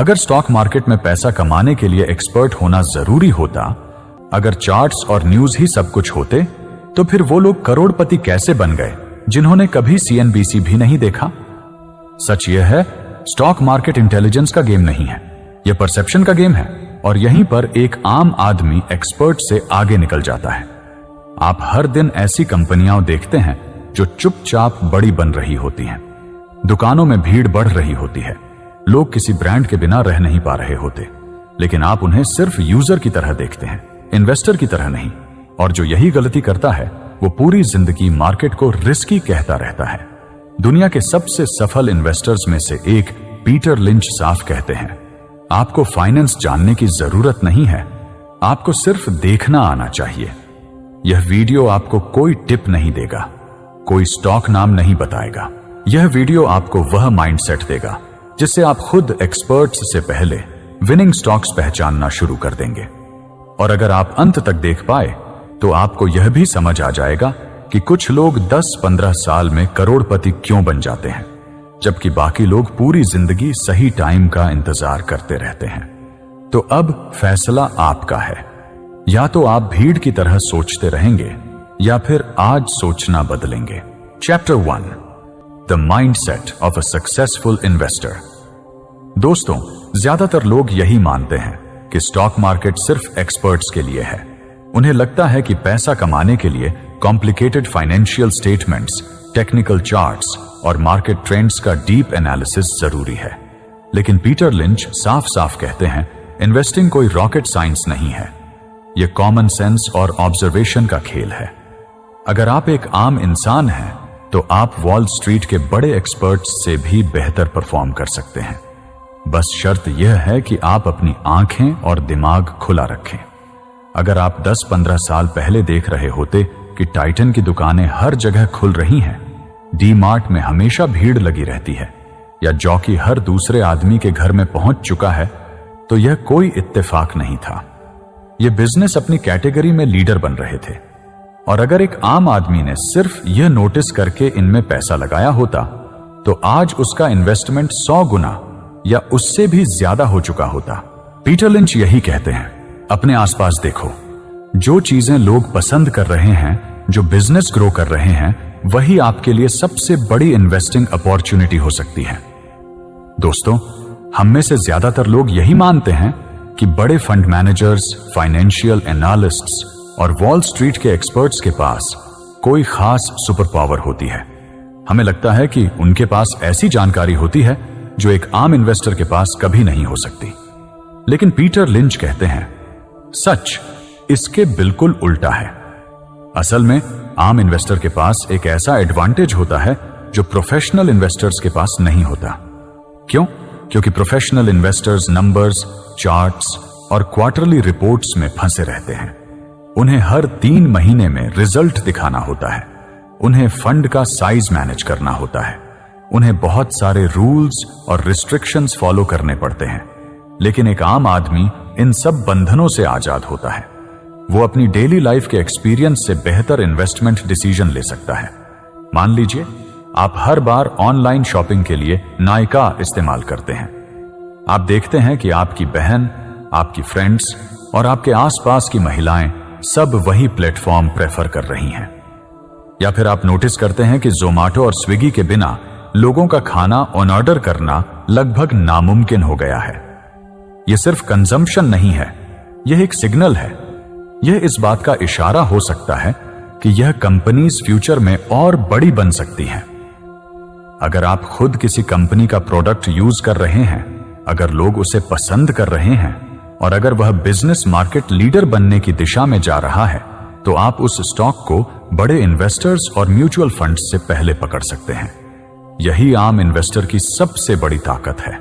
अगर stock market में पैसा कमाने के लिए एक्सपर्ट होना जरूरी होता, अगर चार्ट्स और न्यूज ही सब कुछ होते, तो फिर वो लोग करोड़पति कैसे बन गए जिन्होंने कभी CNBC भी नहीं देखा? सच यह है, स्टॉक मार्केट इंटेलिजेंस का गेम नहीं है, यह परसेप्शन का गेम है। और यहीं पर एक आम आदमी एक्सपर्ट से आगे निकल जाता है। आप हर दिन ऐसी कंपनियां देखते हैं जो चुपचाप बड़ी बन रही होती हैं। दुकानों में भीड़ बढ़ रही होती है, लोग किसी ब्रांड के बिना रह नहीं पा रहे होते, लेकिन आप उन्हें सिर्फ यूजर की तरह देखते हैं, इन्वेस्टर की तरह नहीं। और जो यही गलती करता है वो पूरी जिंदगी मार्केट को रिस्की कहता रहता है। दुनिया के सबसे सफल इन्वेस्टर्स में से एक पीटर लिंच साफ कहते हैं, आपको फाइनेंस जानने की जरूरत नहीं है, आपको सिर्फ देखना आना चाहिए। यह वीडियो आपको कोई टिप नहीं देगा, कोई स्टॉक नाम नहीं बताएगा। यह वीडियो आपको वह माइंडसेट देगा जिससे आप खुद एक्सपर्ट्स से पहले विनिंग स्टॉक्स पहचानना शुरू कर देंगे। और अगर आप अंत तक देख पाए तो आपको यह भी समझ आ जाएगा कि कुछ लोग 10-15 साल में करोड़पति क्यों बन जाते हैं, जबकि बाकी लोग पूरी जिंदगी सही टाइम का इंतजार करते रहते हैं। तो अब फैसला आपका है, या तो आप भीड़ की तरह सोचते रहेंगे या फिर आज सोचना बदलेंगे। Chapter 1, the mindset of a successful investor. दोस्तों, ज्यादातर लोग यही मानते हैं कि स्टॉक मार्केट सिर्फ एक्सपर्ट्स के लिए है। उन्हें लगता है कि पैसा कमाने के लिए complicated financial statements, technical charts और मार्केट ट्रेंड्स का डीप एनालिसिस जरूरी है। लेकिन पीटर लिंच साफ साफ कहते हैं, इन्वेस्टिंग कोई रॉकेट साइंस नहीं है, यह कॉमन सेंस और ऑब्जर्वेशन का खेल है। अगर आप एक आम इंसान हैं तो आप वॉल स्ट्रीट के बड़े एक्सपर्ट्स से भी बेहतर परफॉर्म कर सकते हैं। बस शर्त यह है कि आप अपनी आंखें और दिमाग खुला रखें। अगर आप 10-15 साल पहले देख रहे होते कि टाइटन की दुकानें हर जगह खुल रही हैं, डी मार्ट में हमेशा भीड़ लगी रहती है, या जॉकी हर दूसरे आदमी के घर में पहुंच चुका है, तो यह कोई इत्तेफाक नहीं था। यह बिजनेस अपनी कैटेगरी में लीडर बन रहे थे। और अगर एक आम आदमी ने सिर्फ यह नोटिस करके इनमें पैसा लगाया होता, तो आज उसका इन्वेस्टमेंट 100 गुना या उससे भी ज्यादा हो चुका होता। पीटर लिंच यही कहते हैं, अपने आसपास देखो, जो चीजें लोग पसंद कर रहे हैं, जो बिजनेस ग्रो कर रहे हैं, वही आपके लिए सबसे बड़ी इन्वेस्टिंग अपॉर्चुनिटी हो सकती है। दोस्तों, हम में से ज्यादातर लोग यही मानते हैं कि बड़े फंड मैनेजर्स, फाइनेंशियल एनालिस्ट्स और वॉल स्ट्रीट के एक्सपर्ट्स के पास कोई खास सुपर पावर होती है। हमें लगता है कि उनके पास ऐसी जानकारी होती है जो एक आम इन्वेस्टर के पास कभी नहीं हो सकती। लेकिन पीटर लिंच कहते हैं, सच इसके बिल्कुल उल्टा है। असल में आम इन्वेस्टर के पास एक ऐसा एडवांटेज होता है जो प्रोफेशनल इन्वेस्टर्स के पास नहीं होता। क्यों? क्योंकि प्रोफेशनल इन्वेस्टर्स नंबर्स, चार्ट्स और क्वार्टरली रिपोर्ट्स में फंसे रहते हैं। उन्हें हर 3 महीने में रिजल्ट दिखाना होता है, उन्हें फंड का साइज मैनेज करना होता है, उन्हें बहुत सारे रूल्स और रिस्ट्रिक्शंस फॉलो करने पड़ते हैं। लेकिन एक आम आदमी इन सब बंधनों से आजाद होता है। वो अपनी डेली लाइफ के एक्सपीरियंस से बेहतर इन्वेस्टमेंट डिसीजन ले सकता है। मान लीजिए आप हर बार ऑनलाइन शॉपिंग के लिए नायका इस्तेमाल करते हैं। आप देखते हैं कि आपकी बहन, आपकी फ्रेंड्स और आपके आसपास की महिलाएं सब वही प्लेटफॉर्म प्रेफर कर रही हैं। या फिर आप नोटिस करते हैं कि ज़ोमैटो और स्विगी के बिना लोगों का खाना ऑन ऑर्डर करना लगभग नामुमकिन हो गया है। यह सिर्फ कंजम्पशन नहीं है, यह एक सिग्नल है। यह इस बात का इशारा हो सकता है कि यह कंपनीज फ्यूचर में और बड़ी बन सकती हैं। अगर आप खुद किसी कंपनी का प्रोडक्ट यूज कर रहे हैं, अगर लोग उसे पसंद कर रहे हैं और अगर वह बिजनेस मार्केट लीडर बनने की दिशा में जा रहा है, तो आप उस स्टॉक को बड़े इन्वेस्टर्स और म्यूचुअल फंड्स से पहले पकड़ सकते हैं। यही आम इन्वेस्टर की सबसे बड़ी ताकत है।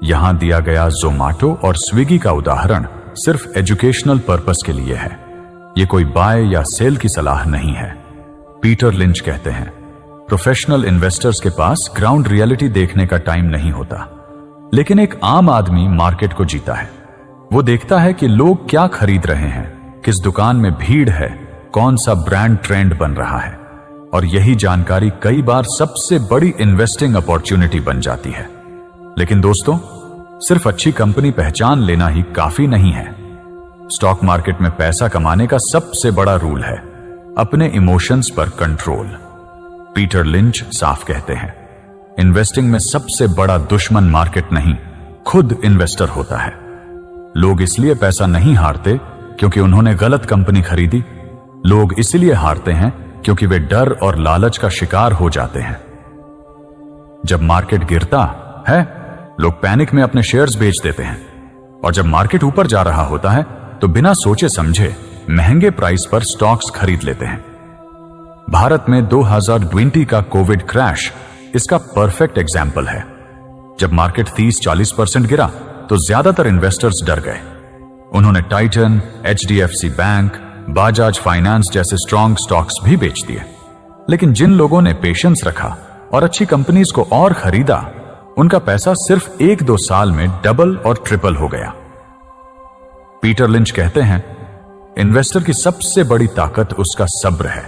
यहां दिया गया ज़ोमैटो और स्विगी का उदाहरण सिर्फ एजुकेशनल पर्पस के लिए है। यह कोई बाय या सेल की सलाह नहीं है। पीटर लिंच कहते हैं, प्रोफेशनल इन्वेस्टर्स के पास ग्राउंड रियलिटी देखने का टाइम नहीं होता, लेकिन एक आम आदमी मार्केट को जीता है। वो देखता है कि लोग क्या खरीद रहे हैं, किस दुकान में भीड़ है, कौन सा ब्रांड ट्रेंड बन रहा है, और यही जानकारी कई बार सबसे बड़ी इन्वेस्टिंग अपॉर्चुनिटी बन जाती है। लेकिन दोस्तों, सिर्फ अच्छी कंपनी पहचान लेना ही काफी नहीं है। स्टॉक मार्केट में पैसा कमाने का सबसे बड़ा रूल है अपने इमोशंस पर कंट्रोल। पीटर लिंच साफ कहते हैं, इन्वेस्टिंग में सबसे बड़ा दुश्मन मार्केट नहीं, खुद इन्वेस्टर होता है। लोग इसलिए पैसा नहीं हारते क्योंकि उन्होंने गलत कंपनी खरीदी। लोग इसलिए हारते हैं क्योंकि वे डर और लालच का शिकार हो जाते हैं। जब मार्केट गिरता है, लोग पैनिक में अपने शेयर्स बेच देते हैं, और जब मार्केट ऊपर जा रहा होता है तो बिना सोचे समझे महंगे प्राइस पर स्टॉक्स खरीद लेते हैं। भारत में 2020 का कोविड क्रैश इसका परफेक्ट एग्जाम्पल है। जब मार्केट 30-40% गिरा तो ज्यादातर इन्वेस्टर्स डर गए। उन्होंने Titan, HDFC bank, Bajaj finance जैसे स्ट्रॉन्ग स्टॉक्स भी बेच दिए। लेकिन जिन लोगों ने पेशेंस रखा और अच्छी कंपनीज को और खरीदा, उनका पैसा सिर्फ 1-2 साल में डबल और ट्रिपल हो गया। पीटर लिंच कहते हैं, इन्वेस्टर की सबसे बड़ी ताकत उसका सब्र है।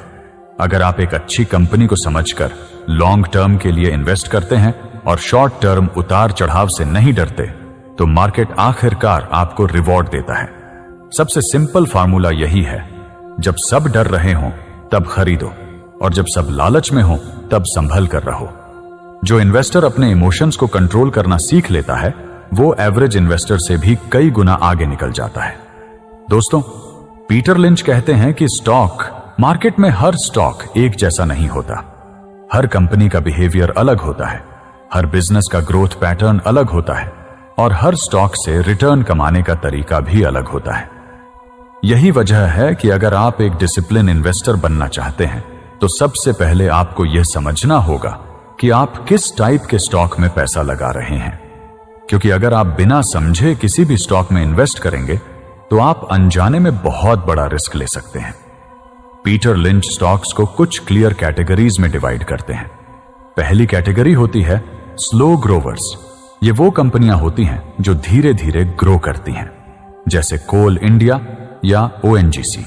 अगर आप एक अच्छी कंपनी को समझकर लॉन्ग टर्म के लिए इन्वेस्ट करते हैं और शॉर्ट टर्म उतार चढ़ाव से नहीं डरते, तो मार्केट आखिरकार आपको रिवॉर्ड देता है। सबसे सिंपल फार्मूला यही है, जब सब डर रहे हों तब खरीदो, और जब सब लालच में हो तब संभल कर रहो। जो इन्वेस्टर अपने इमोशंस को कंट्रोल करना सीख लेता है, वो एवरेज इन्वेस्टर से भी कई गुना आगे निकल जाता है। दोस्तों, पीटर लिंच कहते हैं कि स्टॉक मार्केट में हर स्टॉक एक जैसा नहीं होता। हर कंपनी का बिहेवियर अलग होता है, हर बिजनेस का ग्रोथ पैटर्न अलग होता है, और हर स्टॉक से रिटर्न कमाने का तरीका भी अलग होता है। यही वजह है कि अगर आप एक डिसिप्लिन इन्वेस्टर बनना चाहते हैं, तो सबसे पहले आपको यह समझना होगा कि आप किस टाइप के स्टॉक में पैसा लगा रहे हैं। क्योंकि अगर आप बिना समझे किसी भी स्टॉक में इन्वेस्ट करेंगे, तो आप अनजाने में बहुत बड़ा रिस्क ले सकते हैं। पीटर लिंच स्टॉक्स को कुछ क्लियर कैटेगरीज में डिवाइड करते हैं। पहली कैटेगरी होती है स्लो ग्रोवर्स। ये वो कंपनियां होती हैं जो धीरे धीरे ग्रो करती हैं, जैसे कोल इंडिया या ONGC।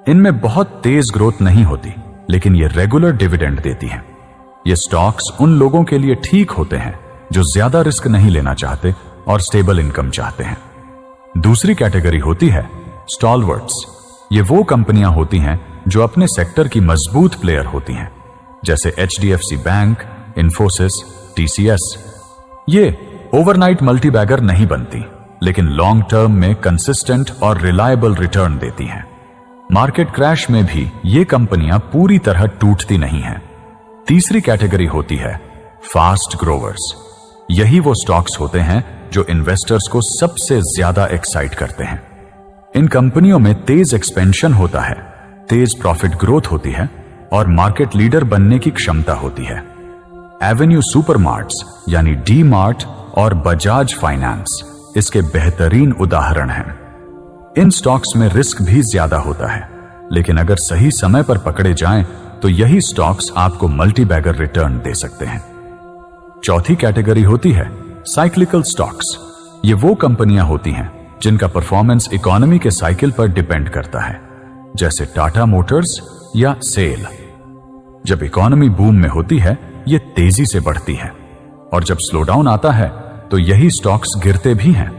इनमें बहुत तेज ग्रोथ नहीं होती, लेकिन ये रेगुलर डिविडेंड देती हैं। ये स्टॉक्स उन लोगों के लिए ठीक होते हैं जो ज्यादा रिस्क नहीं लेना चाहते और स्टेबल इनकम चाहते हैं। दूसरी कैटेगरी होती है स्टॉलवर्ट्स। ये वो कंपनियां होती हैं जो अपने सेक्टर की मजबूत प्लेयर होती हैं, जैसे HDFC बैंक, इन्फोसिस, TCS। ये ओवरनाइट मल्टीबैगर नहीं बनती, लेकिन लॉन्ग टर्म में कंसिस्टेंट और रिलायबल रिटर्न देती हैं। मार्केट क्रैश में भी ये कंपनियां पूरी तरह टूटती नहीं हैं। तीसरी कैटेगरी होती है फास्ट ग्रोवर्स। यही वो स्टॉक्स होते हैं जो इन्वेस्टर्स को सबसे ज्यादा एक्साइट करते हैं। इन कंपनियों में तेज एक्सपेंशन होता है, तेज प्रॉफिट ग्रोथ होती है और मार्केट लीडर बनने की क्षमता होती है। एवेन्यू सुपरमार्ट्स यानी डी मार्ट और बजाज फाइनेंस इसके बेहतरीन उदाहरण हैं। इन स्टॉक्स में रिस्क भी ज्यादा होता है, लेकिन अगर सही समय पर पकड़े जाएं तो यही स्टॉक्स आपको मल्टीबैगर रिटर्न दे सकते हैं। चौथी कैटेगरी होती है साइक्लिकल स्टॉक्स। ये वो कंपनियां होती हैं जिनका परफॉर्मेंस इकोनॉमी के साइकिल पर डिपेंड करता है, जैसे टाटा मोटर्स या सेल। जब इकोनॉमी बूम में होती है, ये तेजी से बढ़ती है, और जब स्लो डाउन आता है तो यही स्टॉक्स गिरते भी हैं।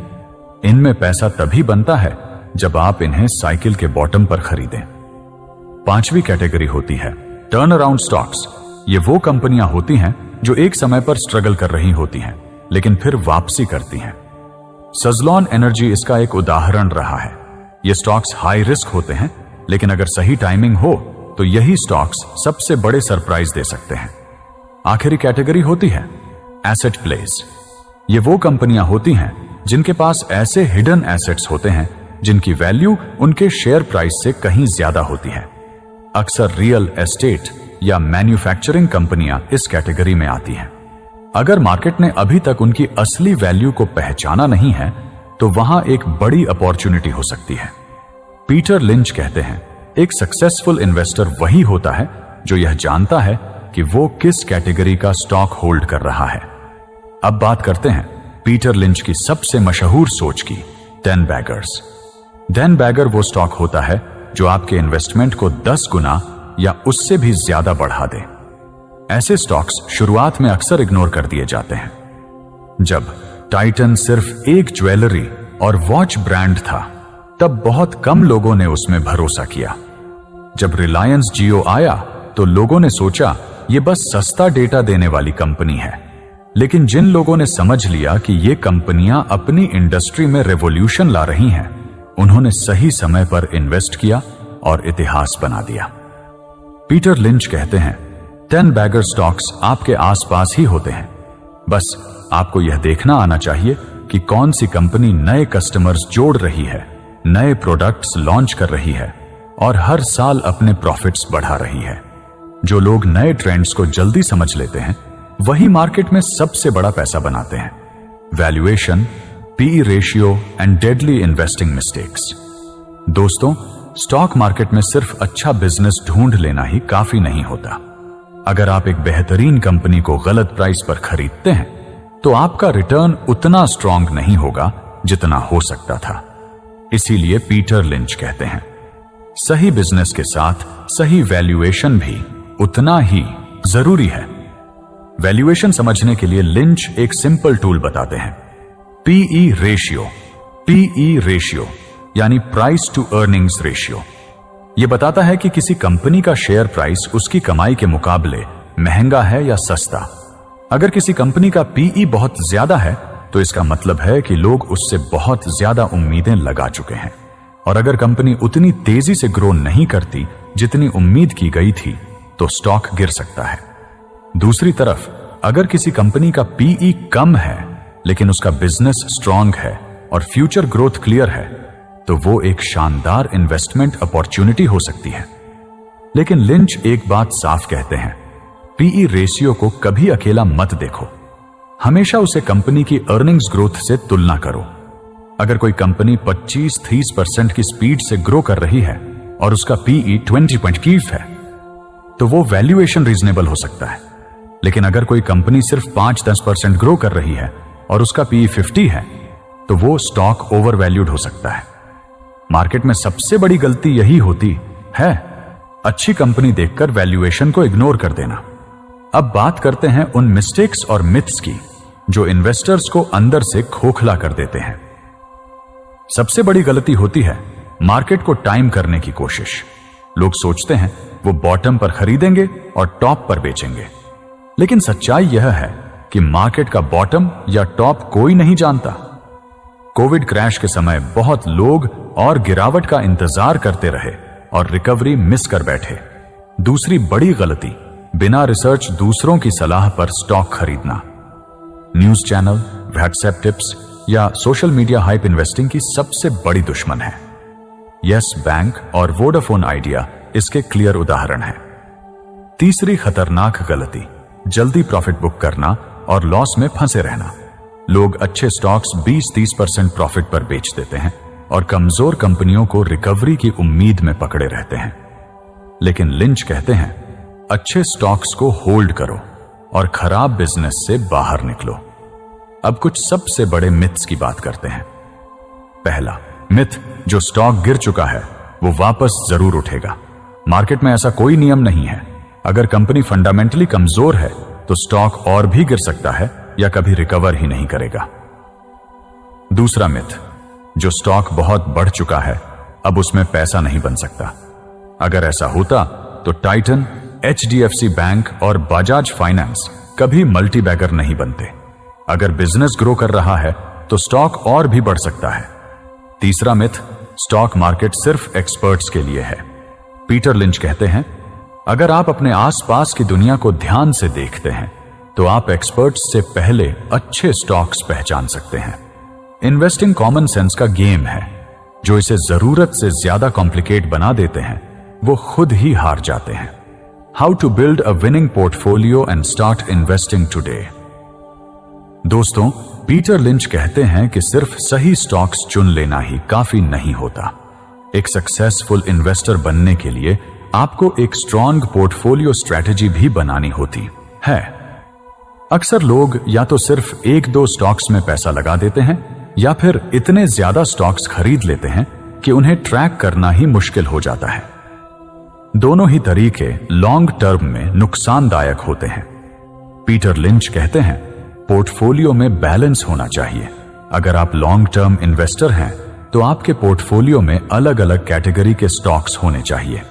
इनमें पैसा तभी बनता है जब आप इन्हें साइकिल के बॉटम पर खरीदें। पांचवी कैटेगरी होती है टर्न अराउंड स्टॉक्स। ये वो कंपनियां होती हैं जो एक समय पर स्ट्रगल कर रही होती हैं, लेकिन फिर वापसी करती हैं। सजलॉन एनर्जी इसका एक उदाहरण रहा है। ये स्टॉक्स हाई रिस्क होते हैं, लेकिन अगर सही टाइमिंग हो तो यही स्टॉक्स सबसे बड़े सरप्राइज दे सकते हैं। आखिरी कैटेगरी होती है एसेट प्लेस। ये वो कंपनियां होती हैं जिनके पास ऐसे हिडन एसेट्स होते हैं जिनकी वैल्यू उनके शेयर प्राइस से कहीं ज्यादा होती है। अक्सर रियल एस्टेट या मैन्युफैक्चरिंग कंपनियां इस कैटेगरी में आती हैं। अगर मार्केट ने अभी तक उनकी असली वैल्यू को पहचाना नहीं है, तो वहां एक बड़ी अपॉर्चुनिटी हो सकती है। पीटर लिंच कहते हैं, एक सक्सेसफुल इन्वेस्टर वही होता है जो यह जानता है कि वो किस कैटेगरी का स्टॉक होल्ड कर रहा है। अब बात करते हैं पीटर लिंच की सबसे मशहूर सोच की, 10 बैगर्स। 10 बैगर वो स्टॉक होता है जो आपके इन्वेस्टमेंट को 10 गुना या उससे भी ज्यादा बढ़ा दे। ऐसे स्टॉक्स शुरुआत में अक्सर इग्नोर कर दिए जाते हैं। जब टाइटन सिर्फ एक ज्वेलरी और वॉच ब्रांड था, तब बहुत कम लोगों ने उसमें भरोसा किया। जब रिलायंस जियो आया तो लोगों ने सोचा ये बस सस्ता डेटा देने वाली कंपनी है, लेकिन जिन लोगों ने समझ लिया कि ये कंपनियां अपनी इंडस्ट्री में रेवोल्यूशन ला रही हैं, उन्होंने सही समय पर इन्वेस्ट किया और इतिहास बना दिया। पीटर लिंच कहते हैं 10 बैगर स्टॉक्स आपके आसपास ही होते हैं, बस आपको यह देखना आना चाहिए कि कौन सी कंपनी नए कस्टमर्स जोड़ रही है, नए प्रोडक्ट्स लॉन्च कर रही है और हर साल अपने प्रॉफिट्स बढ़ा रही है। जो लोग नए ट्रेंड्स को जल्दी समझ लेते हैं वही मार्केट में सबसे बड़ा पैसा बनाते हैं। Valuation, PE ratio and deadly investing mistakes. दोस्तों, स्टॉक मार्केट में सिर्फ अच्छा बिजनेस ढूंढ लेना ही काफी नहीं होता। अगर आप एक बेहतरीन कंपनी को गलत प्राइस पर खरीदते हैं तो आपका रिटर्न उतना स्ट्रांग नहीं होगा जितना हो सकता था। इसीलिए पीटर लिंच कहते हैं सही बिजनेस के साथ सही वैल्यूएशन भी उतना ही जरूरी है। वैल्यूएशन समझने के लिए लिंच एक सिंपल टूल बताते हैं, पीई रेशियो। पीई रेशियो यानी प्राइस टू अर्निंग्स रेशियो। यह बताता है कि किसी कंपनी का शेयर प्राइस उसकी कमाई के मुकाबले महंगा है या सस्ता। अगर किसी कंपनी का पीई बहुत ज्यादा है तो इसका मतलब है कि लोग उससे बहुत ज्यादा उम्मीदें लगा चुके हैं, और अगर कंपनी उतनी तेजी से ग्रो नहीं करती जितनी उम्मीद की गई थी तो स्टॉक गिर सकता है। दूसरी तरफ अगर किसी कंपनी का पीई कम है लेकिन उसका बिजनेस स्ट्रांग है और फ्यूचर ग्रोथ क्लियर है तो वो एक शानदार इन्वेस्टमेंट अपॉर्चुनिटी हो सकती है। लेकिन लिंच एक बात साफ कहते हैं, पीई रेशियो को कभी अकेला मत देखो, हमेशा उसे कंपनी की अर्निंग्स ग्रोथ से तुलना करो। अगर कोई कंपनी 25-30% की स्पीड से ग्रो कर रही है और उसका पीई 20.5 है तो वो वैल्यूएशन रीजनेबल हो सकता है। लेकिन अगर कोई कंपनी सिर्फ 5-10% ग्रो कर रही है और उसका पीई 50 है तो वो स्टॉक ओवर वैल्यूड हो सकता है। मार्केट में सबसे बड़ी गलती यही होती है, अच्छी कंपनी देखकर वैल्यूएशन को इग्नोर कर देना। अब बात करते हैं उन मिस्टेक्स और मिथ्स की जो इन्वेस्टर्स को अंदर से खोखला कर देते हैं। सबसे बड़ी गलती होती है मार्केट को टाइम करने की कोशिश। लोग सोचते हैं वो बॉटम पर खरीदेंगे और टॉप पर बेचेंगे, लेकिन सच्चाई यह है कि मार्केट का बॉटम या टॉप कोई नहीं जानता। कोविड क्रैश के समय बहुत लोग और गिरावट का इंतजार करते रहे और रिकवरी मिस कर बैठे। दूसरी बड़ी गलती, बिना रिसर्च दूसरों की सलाह पर स्टॉक खरीदना। न्यूज चैनल, व्हाट्सएप टिप्स या सोशल मीडिया हाइप इन्वेस्टिंग की सबसे बड़ी दुश्मन है। यस बैंक और वोडाफोन आइडिया इसके क्लियर उदाहरण है। तीसरी खतरनाक गलती, जल्दी प्रॉफिट बुक करना और लॉस में फंसे रहना। लोग अच्छे स्टॉक्स 20-30% प्रॉफिट पर बेच देते हैं और कमजोर कंपनियों को रिकवरी की उम्मीद में पकड़े रहते हैं। लेकिन लिंच कहते हैं अच्छे स्टॉक्स को होल्ड करो और खराब बिजनेस से बाहर निकलो। अब कुछ सबसे बड़े मिथ्स की बात करते हैं। पहला मिथ, जो स्टॉक गिर चुका है वो वापस जरूर उठेगा। मार्केट में ऐसा कोई नियम नहीं है। अगर कंपनी फंडामेंटली कमजोर है तो स्टॉक और भी गिर सकता है या कभी रिकवर ही नहीं करेगा। दूसरा मिथ, जो स्टॉक बहुत बढ़ चुका है अब उसमें पैसा नहीं बन सकता। अगर ऐसा होता तो टाइटन, HDFC बैंक और बजाज फाइनेंस कभी मल्टी बैगर नहीं बनते। अगर बिजनेस ग्रो कर रहा है तो स्टॉक और भी बढ़ सकता है। तीसरा मिथ, स्टॉक मार्केट सिर्फ एक्सपर्ट्स के लिए है। पीटर लिंच कहते हैं अगर आप अपने आसपास की दुनिया को ध्यान से देखते हैं तो आप एक्सपर्ट्स से पहले अच्छे स्टॉक्स पहचान सकते हैं। इन्वेस्टिंग कॉमन सेंस का गेम है। जो इसे जरूरत से ज्यादा कॉम्प्लिकेट बना देते हैं वो खुद ही हार जाते हैं। How to build a winning portfolio and start investing today. दोस्तों, पीटर लिंच कहते हैं कि सिर्फ सही स्टॉक्स चुन लेना ही काफी नहीं होता। एक सक्सेसफुल इन्वेस्टर बनने के लिए आपको एक स्ट्रॉन्ग पोर्टफोलियो स्ट्रेटेजी भी बनानी होती है। अक्सर लोग या तो सिर्फ 1-2 स्टॉक्स में पैसा लगा देते हैं या फिर इतने ज्यादा स्टॉक्स खरीद लेते हैं कि उन्हें ट्रैक करना ही मुश्किल हो जाता है। दोनों ही तरीके लॉन्ग टर्म में नुकसानदायक होते हैं। पीटर लिंच कहते हैं पोर्टफोलियो में बैलेंस होना चाहिए। अगर आप लॉन्ग टर्म इन्वेस्टर हैं तो आपके पोर्टफोलियो में अलग अलग कैटेगरी के स्टॉक्स होने चाहिए।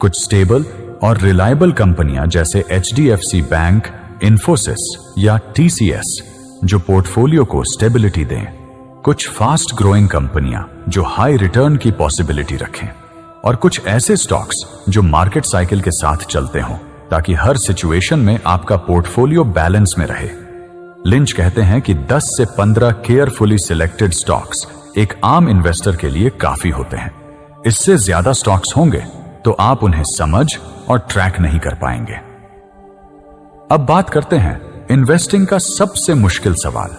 कुछ स्टेबल और रिलायबल कंपनियां जैसे HDFC बैंक, इन्फोसिस या TCS जो पोर्टफोलियो को स्टेबिलिटी दें। कुछ फास्ट ग्रोइंग कंपनियां जो हाई रिटर्न की पॉसिबिलिटी रखें, और कुछ ऐसे स्टॉक्स जो मार्केट साइकिल के साथ चलते हों ताकि हर सिचुएशन में आपका पोर्टफोलियो बैलेंस में रहे। लिंच कहते हैं कि 10 से 15 केयरफुली सिलेक्टेड स्टॉक्स एक आम इन्वेस्टर के लिए काफी होते हैं। इससे ज्यादा स्टॉक्स होंगे तो आप उन्हें समझ और ट्रैक नहीं कर पाएंगे। अब बात करते हैं इन्वेस्टिंग का सबसे मुश्किल सवाल,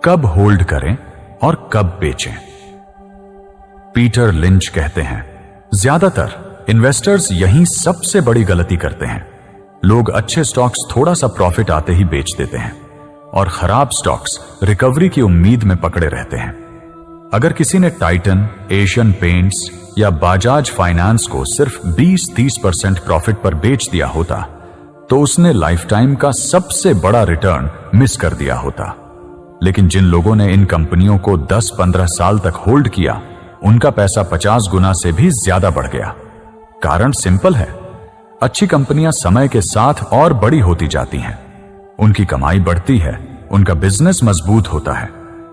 कब होल्ड करें और कब बेचें। पीटर लिंच कहते हैं, ज्यादातर इन्वेस्टर्स यहीं सबसे बड़ी गलती करते हैं। लोग अच्छे स्टॉक्स थोड़ा सा प्रॉफिट आते ही बेच देते हैं और खराब स्टॉक्स रिकवरी की उम्मीद में पकड़े रहते हैं। अगर किसी ने टाइटन, एशियन पेंट्स या बजाज फाइनेंस को सिर्फ 20-30% प्रॉफिट पर बेच दिया होता तो उसने लाइफ टाइम का सबसे बड़ा रिटर्न मिस कर दिया होता। लेकिन जिन लोगों ने इन कंपनियों को 10-15 साल तक होल्ड किया, उनका पैसा 50 गुना से भी ज्यादा बढ़ गया। कारण सिंपल है, अच्छी कंपनियां समय के साथ और बड़ी होती जाती हैं, उनकी कमाई बढ़ती है, उनका बिजनेस मजबूत होता है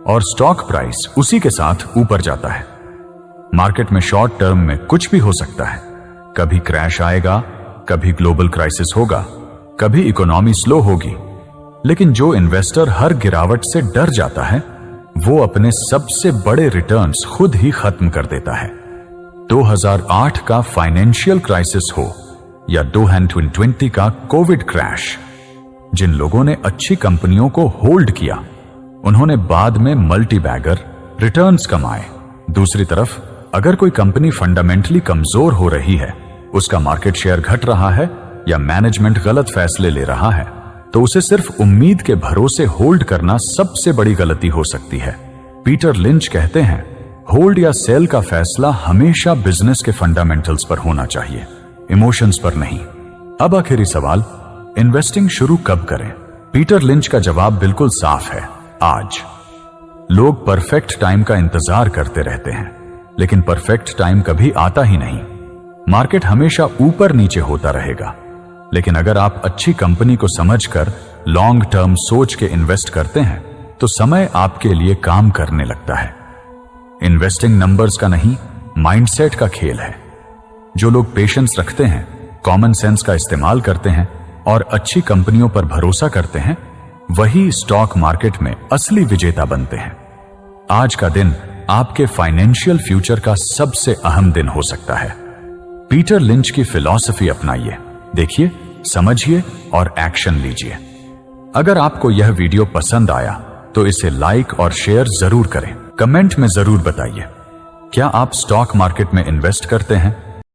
और स्टॉक प्राइस उसी के साथ ऊपर जाता है। मार्केट में शॉर्ट टर्म में कुछ भी हो सकता है, कभी क्रैश आएगा, कभी ग्लोबल क्राइसिस होगा, कभी इकोनॉमी स्लो होगी, लेकिन जो इन्वेस्टर हर गिरावट से डर जाता है वो अपने सबसे बड़े रिटर्न्स खुद ही खत्म कर देता है। 2008 का फाइनेंशियल क्राइसिस हो या 2020 का कोविड क्रैश, जिन लोगों ने अच्छी कंपनियों को होल्ड किया उन्होंने बाद में मल्टी बैगर रिटर्न्स कमाए। दूसरी तरफ अगर कोई कंपनी फंडामेंटली कमजोर हो रही है, उसका मार्केट शेयर घट रहा है या मैनेजमेंट गलत फैसले ले रहा है, तो उसे सिर्फ उम्मीद के भरोसे होल्ड करना सबसे बड़ी गलती हो सकती है। पीटर लिंच कहते हैं, होल्ड या सेल का फैसला हमेशा बिजनेस के फंडामेंटल्स पर होना चाहिए, इमोशंस पर नहीं। अब आखिरी सवाल, इन्वेस्टिंग शुरू कब करें? पीटर लिंच का जवाब बिल्कुल साफ है, आज। लोग परफेक्ट टाइम का इंतजार करते रहते हैं, लेकिन परफेक्ट टाइम कभी आता ही नहीं। मार्केट हमेशा ऊपर नीचे होता रहेगा, लेकिन अगर आप अच्छी कंपनी को समझकर लॉन्ग टर्म सोच के इन्वेस्ट करते हैं तो समय आपके लिए काम करने लगता है। इन्वेस्टिंग नंबर्स का नहीं, माइंडसेट का खेल है। जो लोग पेशेंस रखते हैं, कॉमन सेंस का इस्तेमाल करते हैं और अच्छी कंपनियों पर भरोसा करते हैं, वही स्टॉक मार्केट में असली विजेता बनते हैं। आज का दिन आपके फाइनेंशियल फ्यूचर का सबसे अहम दिन हो सकता है। पीटर लिंच की फिलॉसफी अपनाइए, देखिए, समझिए और एक्शन लीजिए। अगर आपको यह वीडियो पसंद आया तो इसे लाइक और शेयर जरूर करें। कमेंट में जरूर बताइए, क्या आप स्टॉक मार्केट में इन्वेस्ट करते हैं